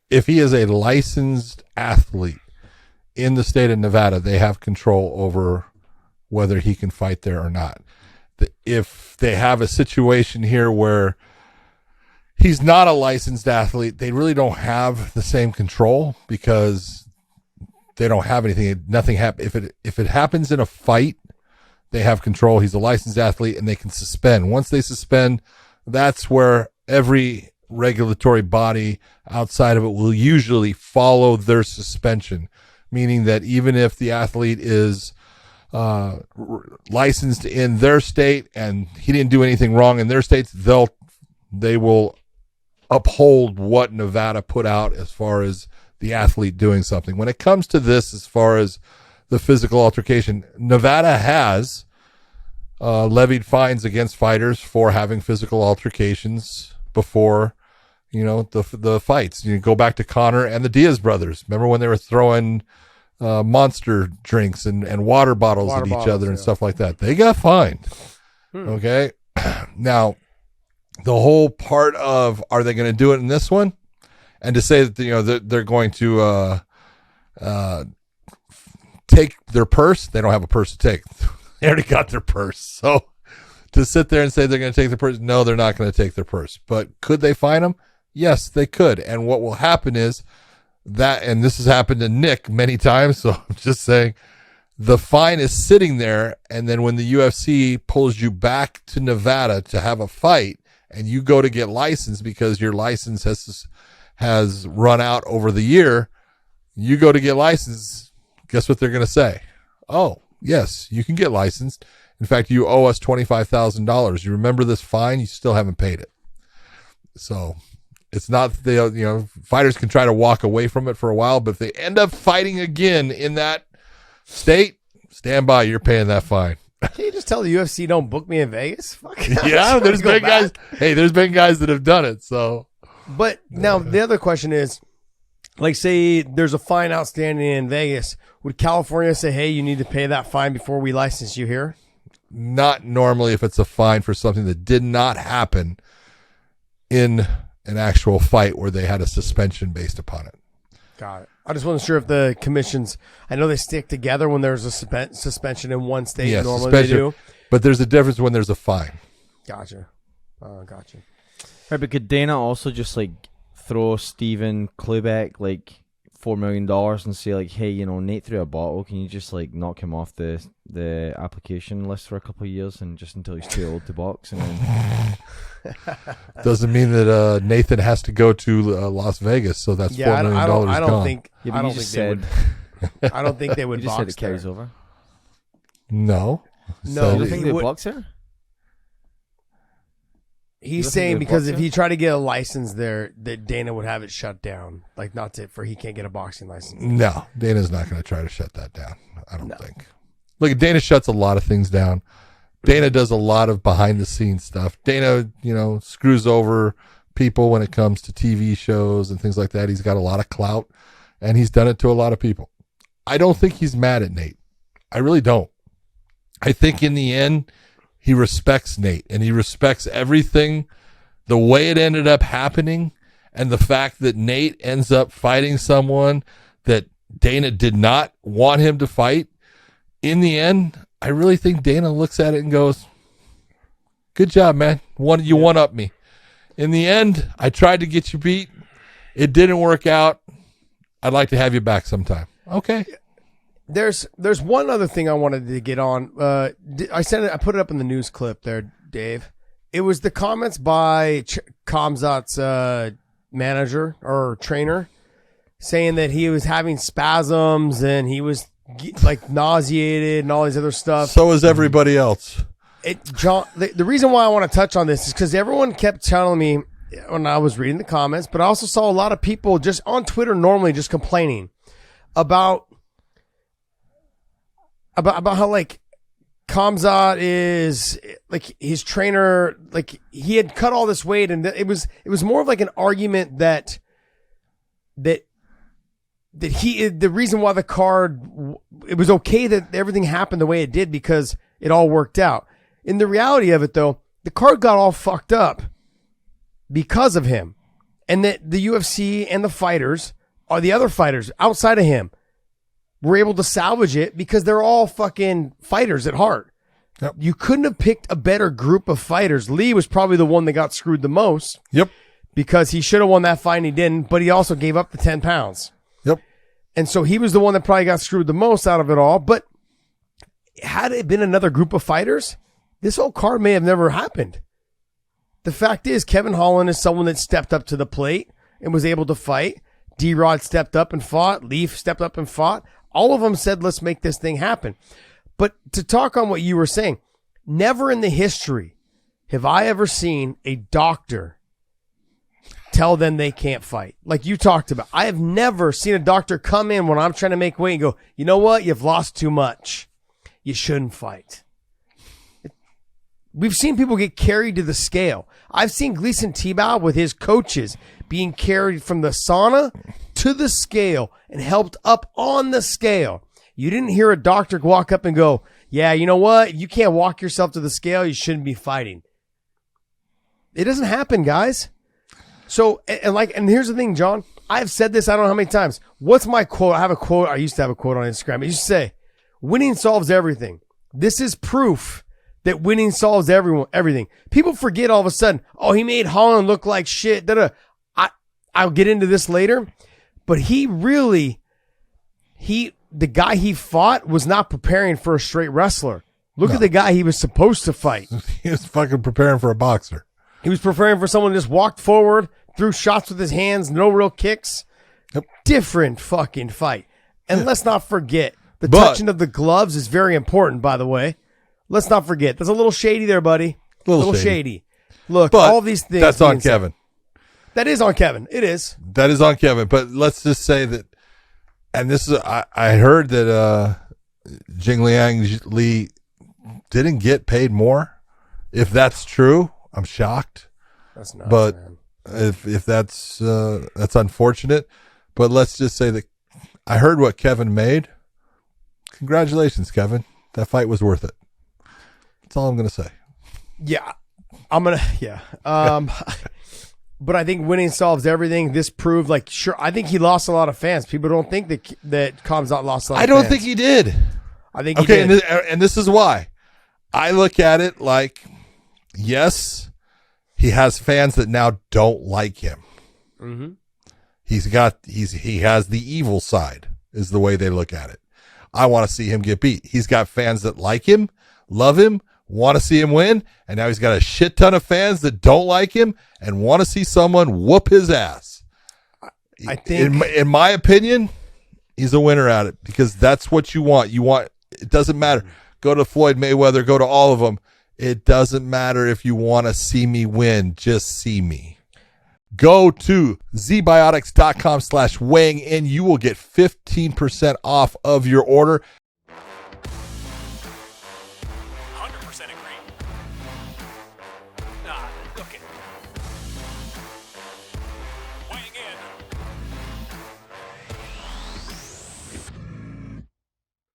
if he is a licensed athlete in the state of Nevada, they have control over whether he can fight there or not. If they have a situation here where he's not a licensed athlete, they really don't have the same control because they don't have anything. Nothing happens. If it happens in a fight, they have control. He's a licensed athlete and they can suspend. Once they suspend, that's where every regulatory body outside of it will usually follow their suspension, meaning that even if the athlete is licensed in their state and he didn't do anything wrong in their states, they will uphold what Nevada put out as far as the athlete doing something. When it comes to this, as far as the physical altercation, Nevada has levied fines against fighters for having physical altercations before, the fights. You go back to Conor and the Diaz brothers. Remember when they were throwing monster drinks and water bottles at each other and stuff like that? They got fined. Okay. Now, the whole part of, are they going to do it in this one? And to say that, they're going to take their purse, they don't have a purse to take. They already got their purse. So to sit there and say they're going to take their purse, no, they're not going to take their purse. But could they fine them? Yes, they could. And what will happen is that, and this has happened to Nick many times, so I'm just saying, the fine is sitting there, and then when the UFC pulls you back to Nevada to have a fight, and you go to get licensed because your license has run out over the year, you go to get licensed, guess what they're going to say? Oh, yes, you can get licensed. In fact, you owe us $25,000. You remember this fine? You still haven't paid it. So it's not that they, fighters can try to walk away from it for a while, but if they end up fighting again in that state, stand by, you're paying that fine. Can you just tell the UFC don't book me in Vegas? Fuck yeah, there's been guys. Hey, there's been guys that have done it. So, but now the other question is, like, say there's a fine outstanding in Vegas, would California say, "Hey, you need to pay that fine before we license you here"? Not normally if it's a fine for something that did not happen in an actual fight where they had a suspension based upon it. Got it. I just wasn't sure if the commissions, I know they stick together when there's a suspension in one state. Yes, normally they do. But there's a difference when there's a fine. Gotcha. Gotcha. Right, but could Dana also just throw Stephen Klubeck $4 million and say hey, Nate threw a bottle. Can you just knock him off the application list for a couple of years and just until he's too old to box? And then... Doesn't mean that Nathan has to go to Las Vegas, so that's $4 million gone. I don't think they would. You just box said it carries over. No. No, you don't think they would box there? He's saying because if he tried to get a license there, that Dana would have it shut down. He can't get a boxing license. No, Dana's not going to try to shut that down. I don't think. Look, Dana shuts a lot of things down. Dana does a lot of behind the scenes stuff. Dana, screws over people when it comes to TV shows and things like that. He's got a lot of clout and he's done it to a lot of people. I don't think he's mad at Nate. I really don't. I think in the end, he respects Nate and he respects everything, the way it ended up happening, and the fact that Nate ends up fighting someone that Dana did not want him to fight. In the end, I really think Dana looks at it and goes, good job, man. You one-up me. In the end, I tried to get you beat. It didn't work out. I'd like to have you back sometime. Okay. There's one other thing I wanted to get on. I put it up in the news clip there, Dave. It was the comments by Kamzat's manager or trainer saying that he was having spasms and he was nauseated and all these other stuff. So is everybody else. The reason why I want to touch on this is because everyone kept telling me when I was reading the comments, but I also saw a lot of people just on Twitter normally just complaining about how Kamzat is his trainer, he had cut all this weight, and it was more of an argument that the reason why the card, it was okay that everything happened the way it did because it all worked out. In the reality of it though, the card got all fucked up because of him. And that the UFC and the fighters, or the other fighters outside of him, were able to salvage it because they're all fucking fighters at heart. Yep. You couldn't have picked a better group of fighters. Lee was probably the one that got screwed the most. Yep. Because he should have won that fight and he didn't, but he also gave up the 10 pounds. Yep. And so he was the one that probably got screwed the most out of it all. But had it been another group of fighters, this whole card may have never happened. The fact is, Kevin Holland is someone that stepped up to the plate and was able to fight. D-Rod stepped up and fought. Leaf stepped up and fought. All of them said, let's make this thing happen. But to talk on what you were saying, never in the history have I ever seen a doctor tell them they can't fight. Like you talked about. I have never seen a doctor come in when I'm trying to make weight and go, you know what? You've lost too much. You shouldn't fight. We've seen people get carried to the scale. I've seen Gleason Tebow with his coaches being carried from the sauna to the scale and helped up on the scale. You didn't hear a doctor walk up and go, yeah, you know what? You can't walk yourself to the scale. You shouldn't be fighting. It doesn't happen, guys. So, and here's the thing, John. I've said this, I don't know how many times. What's my quote? I have a quote. I used to have a quote on Instagram. It used to say, winning solves everything. This is proof that winning solves everything. People forget all of a sudden, oh, he made Holland look like shit. I'll get into this later. But the guy he fought was not preparing for a straight wrestler. Look at the guy he was supposed to fight. He was fucking preparing for a boxer. He was preparing for someone who just walked forward, threw shots with his hands, no real kicks. Yep. Different fucking fight. And let's not forget, the touching of the gloves is very important, by the way. Let's not forget. That's a little shady there, buddy. A little shady. Look, but all these things. That's on Kevin. That is on Kevin. It is. That is on Kevin. But let's just say that, and this is, I heard that Jing Liang Li didn't get paid more. If that's true, I'm shocked. That's nuts, but man. if that's unfortunate. But let's just say that I heard what Kevin made. Congratulations, Kevin. That fight was worth it. That's all I'm going to say. Yeah. But I think winning solves everything. This proved, like, sure, I think he lost a lot of fans. People don't think that Kamzat lost a lot of fans. I don't think he did. I think he did. And this is why. I look at it like, yes, he has fans that now don't like him. Mm-hmm. He has the evil side, is the way they look at it. I want to see him get beat. He's got fans that like him, love him, want to see him win, and now he's got a shit ton of fans that don't like him and want to see someone whoop his ass. I think, in my opinion, he's a winner at it because that's what you want. It doesn't matter. Go to Floyd Mayweather, go to all of them. It doesn't matter if you want to see me win. Just see me. Go to zbiotics.com/weighing in. You will get 15% off of your order.